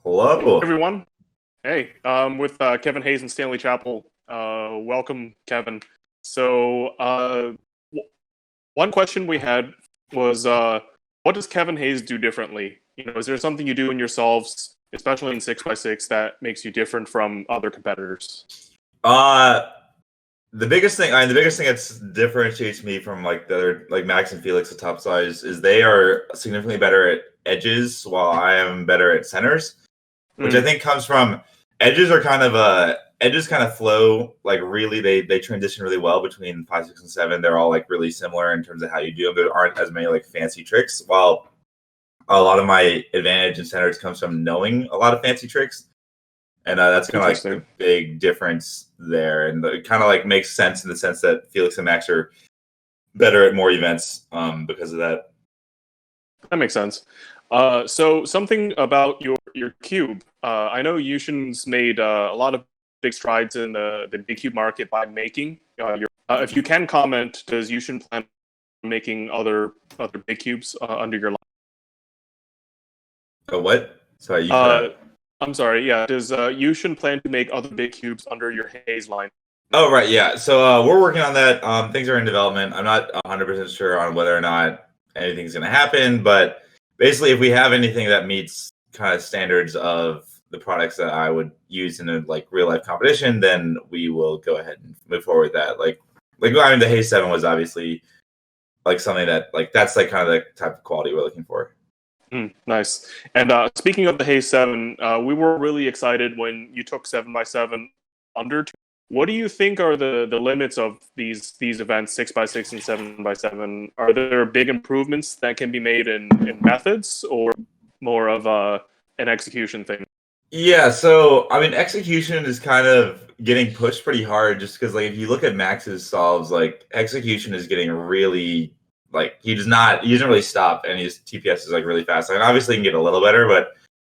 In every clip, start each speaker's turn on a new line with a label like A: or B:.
A: Hello.
B: Everyone. Hey, with Kevin Hayes and Stanley Chappell. Welcome, Kevin. So, one question we had was, what does Kevin Hayes do differently? Is there something you do in your solves, especially in 6x6, that makes you different from other competitors?
A: Uh the biggest thing that differentiates me from like the other like Max and Felix, the top size, is they are significantly better at edges while I am better at centers, which I
B: Mm,
A: think comes from edges kind of flow like really they transition really well between 5, 6, and 7. They're all like really similar in terms of how you do them. There aren't as many like fancy tricks. While a lot of my advantage in centers comes from knowing a lot of fancy tricks. And that's kind of like the
B: interesting.
A: big difference there, and it kind of like makes sense in the sense that Felix and Max are better at more events because of that.
B: That makes sense. So something about your cube. I know Yushin's made a lot of big strides in the big cube market by making your. If you can comment, does Yushin plan on making other big cubes under your line?
A: Oh, what? Sorry, you cut
B: Uh,
A: out.
B: I'm sorry. Yeah, does Yushin plan to make other big cubes under your Haze line?
A: Oh, right, yeah. So we're working on that. Things are in development. I'm not 100% sure on whether or not anything's going to happen, but basically, if we have anything that meets kind of standards of the products that I would use in a like real life competition, then we will go ahead and move forward with that. Like I mean, the Haze 7 was obviously like something that like that's like kind of the type of quality we're looking for.
B: Nice. And speaking of the Haze 7, we were really excited when you took 7x7 under two. What do you think are the limits of these events, 6x6 and 7x7? Are there big improvements that can be made in methods, or more of an execution thing?
A: Yeah, so I mean, execution is kind of getting pushed pretty hard just because, like, if you look at Max's solves, like, execution is getting really, like, he doesn't really stop, and his TPS is, like, really fast. Like, obviously, he can get a little better, but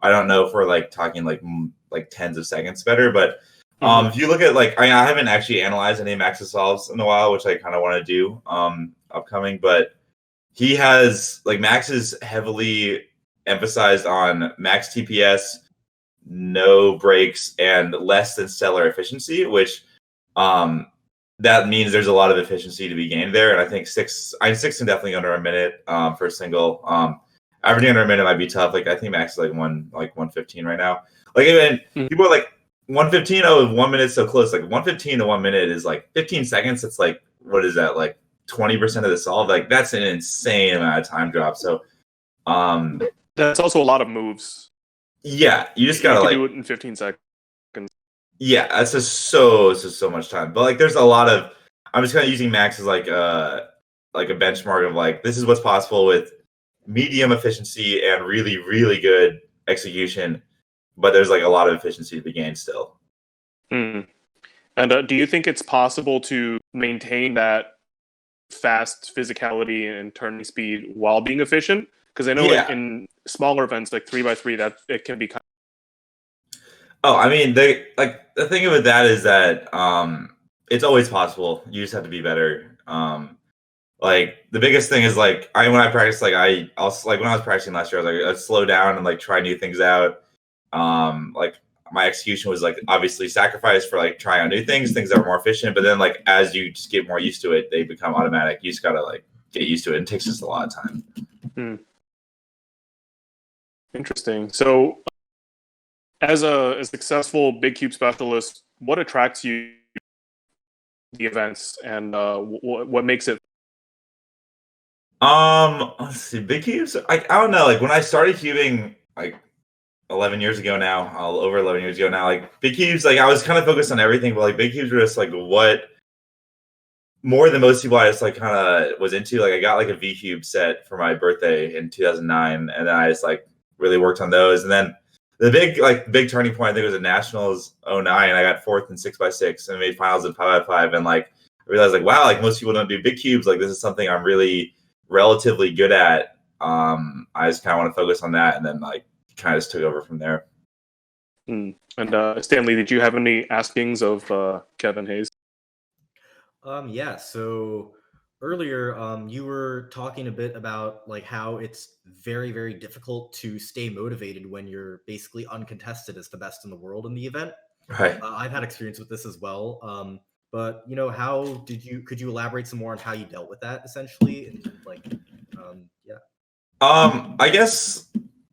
A: I don't know if we're, like, talking, like tens of seconds better. But
B: Hmm.
A: if you look at, like, I haven't actually analyzed any of Max's solves in a while, which I kind of want to do upcoming, but he has, like, Max is heavily emphasized on max TPS, no breaks, and less than stellar efficiency, which um, that means there's a lot of efficiency to be gained there. And I think six and definitely under a minute for a single. Averaging under a minute might be tough. Like I think max is like 115 right now. Like even people are like 115. Oh, 1 minute so close. Like 115 to 1 minute is like 15 seconds. It's like what is that? Like 20% of the solve. Like that's an insane amount of time drop. So
B: That's also a lot of moves.
A: yeah, you just
B: You
A: gotta
B: can
A: like
B: do it in 15 seconds.
A: yeah, that's just so much time. But like there's a lot of I'm just kind of using max as like a benchmark of like this is what's possible with medium efficiency and really, really good execution, but there's like a lot of efficiency to be gained still.
B: Mm. And do you think it's possible to maintain that fast physicality and turning speed while being efficient? Because I know
A: Yeah.
B: in smaller events like 3x3, that it can be kind
A: Oh, I mean the thing with that is that it's always possible. You just have to be better. Like the biggest thing is like when I practice I'll like when I was practicing last year I was like I'd slow down and like try new things out. Like my execution was like obviously sacrificed for like trying out new things that were more efficient, but then like as you just get more used to it they become automatic. You just gotta like get used to it. It takes just a lot of time.
B: of interesting. So, as a successful big cube specialist, what attracts you to the events, and what makes it?
A: Let's see, big cubes. I don't know. Like when I started cubing, like 11 years ago now, over 11 years ago now, like big cubes, like I was kind of focused on everything, but like big cubes were just like what more than most people I just like kind of was into. Like I got like a V cube set for my birthday in 2009, and then I just like really worked on those. And then the big turning point I think was at Nationals '09. I got fourth in 6x6 and made finals in 5x5, and like I realized like wow, like most people don't do big cubes. Like this is something I'm really relatively good at. I just kind of want to focus on that, and then like kind of just took over from there.
B: And Stanley, did you have any askings of Kevin Hayes?
C: Yeah. So earlier, you were talking a bit about like how it's very, very difficult to stay motivated when you're basically uncontested as the best in the world in the event.
A: Right.
C: I've had experience with this as well. But you know, how did you? Could you elaborate some more on how you dealt with that, essentially, in terms like, yeah.
A: I guess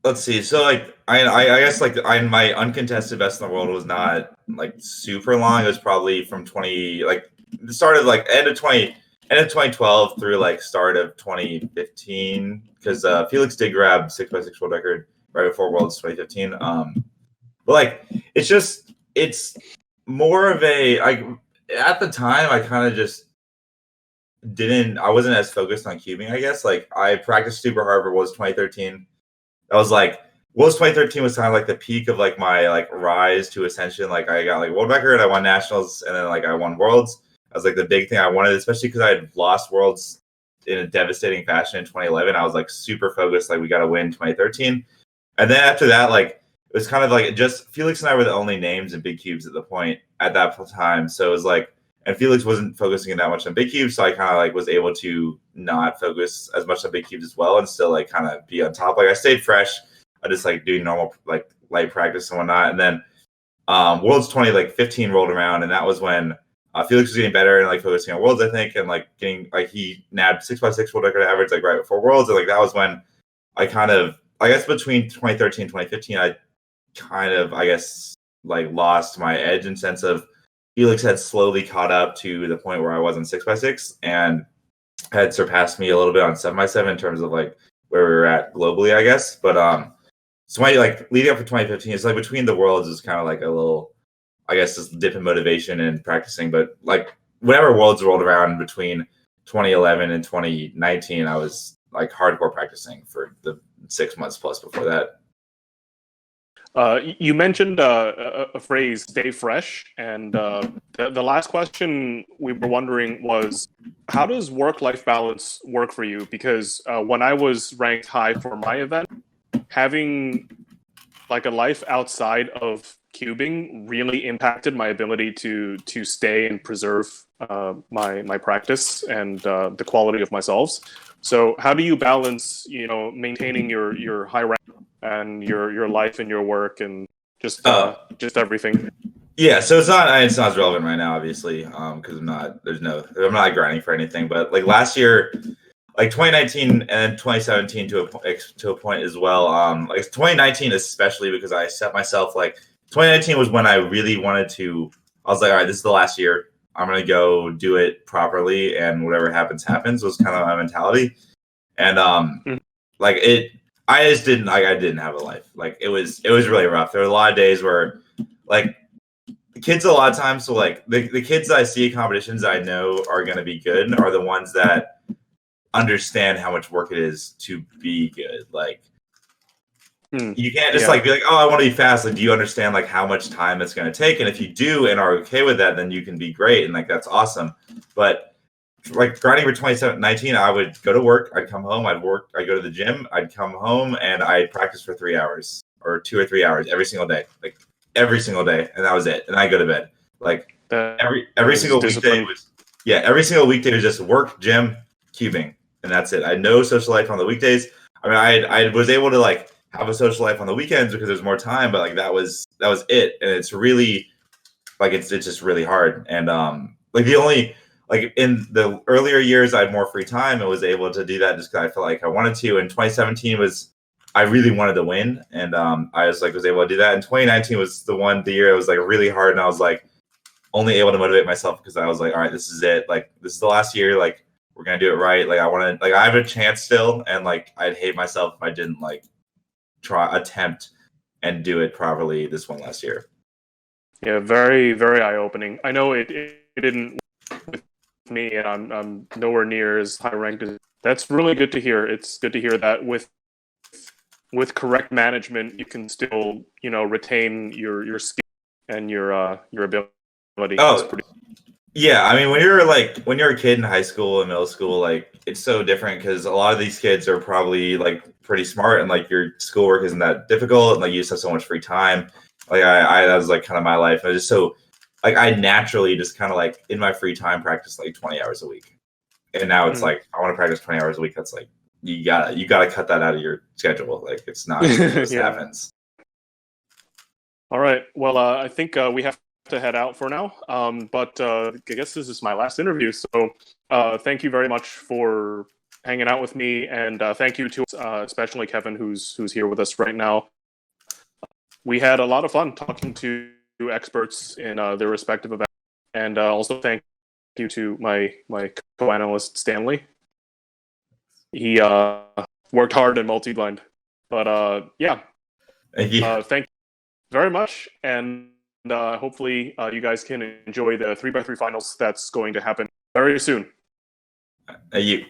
A: let's see. So like I guess like my uncontested best in the world was not like super long. It was probably from 20 like the start of like end of 2012 through like start of 2015 because Felix did grab 6x6 world record right before Worlds 2015. But like it's more of a like at the time I kind of just didn't I wasn't as focused on cubing, I guess. Like I practiced super hard for Worlds 2013. That was like Worlds 2013 was kind of like the peak of like my like rise to ascension. Like I got like world record, I won nationals, and then like I won worlds. That was like the big thing I wanted, especially because I had lost worlds in a devastating fashion in 2011. I was like super focused, like we got to win 2013. And then after that, like it was kind of like just Felix and I were the only names in big cubes at the point at that time. So it was like, and Felix wasn't focusing that much on big cubes, so I kind of like was able to not focus as much on big cubes as well, and still like kind of be on top. Like I stayed fresh. I just like doing normal like light practice and whatnot. And then Worlds 2015 rolled around, and that was when Felix was getting better and like focusing on Worlds, I think, and like getting like he nabbed 6x6 world record average like right before Worlds, and like that was when I kind of I guess between 2013 and 2015 I kind of I guess like lost my edge in sense of Felix had slowly caught up to the point where I was in 6x6 and had surpassed me a little bit on 7x7 in terms of like where we were at globally, I guess. But so my like leading up to 2015 is like between the worlds is kind of like a little, I guess, just dip in motivation and practicing. But like whenever worlds rolled around between 2011 and 2019, I was like hardcore practicing for the 6 months plus before that.
B: You mentioned a phrase, "stay fresh," and the last question we were wondering was, how does work-life balance work for you? Because when I was ranked high for my event, having like a life outside of cubing really impacted my ability to stay and preserve my practice and the quality of my solves. So how do you balance, maintaining your high rank and your life and your work and just everything?
A: Yeah, so it's not as relevant right now, obviously, because I'm not grinding for anything. But like last year, like 2019 and 2017 to a point as well. Like 2019 especially because I set myself like 2019 was when I really wanted to. I was like, all right, this is the last year. I'm gonna go do it properly, and whatever happens, happens. Was kind of my mentality, and like it. I just didn't like. I didn't have a life. Like it was really rough. There were a lot of days where, like, the kids a lot of times. So like the kids that I see at competitions I know are gonna be good are the ones that understand how much work it is to be good. Like you can't just like be like, oh, I want to be fast. Like, do you understand like how much time it's going to take? And if you do and are okay with that, then you can be great. And like, that's awesome. But like grinding for 2019, I would go to work. I'd come home. I'd work. I'd go to the gym. I'd come home and I'd practice for 3 hours or 2 or 3 hours every single day, like every single day. And that was it. And I go to bed. Like every single weekday was, every single weekday was just work, gym, cubing. And that's it. I had no social life on the weekdays. I mean, I was able to like have a social life on the weekends because there's more time, but like that was it. And it's really like it's just really hard. And like the only like in the earlier years I had more free time and was able to do that just because I felt like I wanted to. And 2017 was I really wanted to win, and I was able to do that. And 2019 was the year it was like really hard, and I was like only able to motivate myself because I was like, all right, this is it. Like this is the last year. Like we're gonna do it right. Like I want to, like I have a chance still, and like I'd hate myself if I didn't like attempt and do it properly this one last year.
B: Yeah, very very eye opening. I know it didn't with me, and I'm nowhere near as high ranked as. That's really good to hear. It's good to hear that with correct management, you can still retain your skill and your ability.
A: Oh, yeah, I mean, when you're a kid in high school and middle school, like it's so different because a lot of these kids are probably like pretty smart and like your schoolwork isn't that difficult and like you just have so much free time. Like I that was like kind of my life. I was just so like I naturally just kind of like in my free time practice like 20 hours a week, and now it's
B: Mhm.
A: like I want to practice 20 hours a week. That's like you gotta cut that out of your schedule. Like it's not it just
B: Yeah.
A: happens.
B: All right. Well, I think we have to head out for now. But I guess this is my last interview. So thank you very much for hanging out with me, and thank you to especially Kevin, who's here with us right now. We had a lot of fun talking to experts in their respective events, and also thank you to my co-analyst Stanley. He worked hard and multi-blind, but yeah.
A: Thank you.
B: Thank you very much, and hopefully you guys can enjoy the 3x3 finals that's going to happen very soon.
A: Thank you.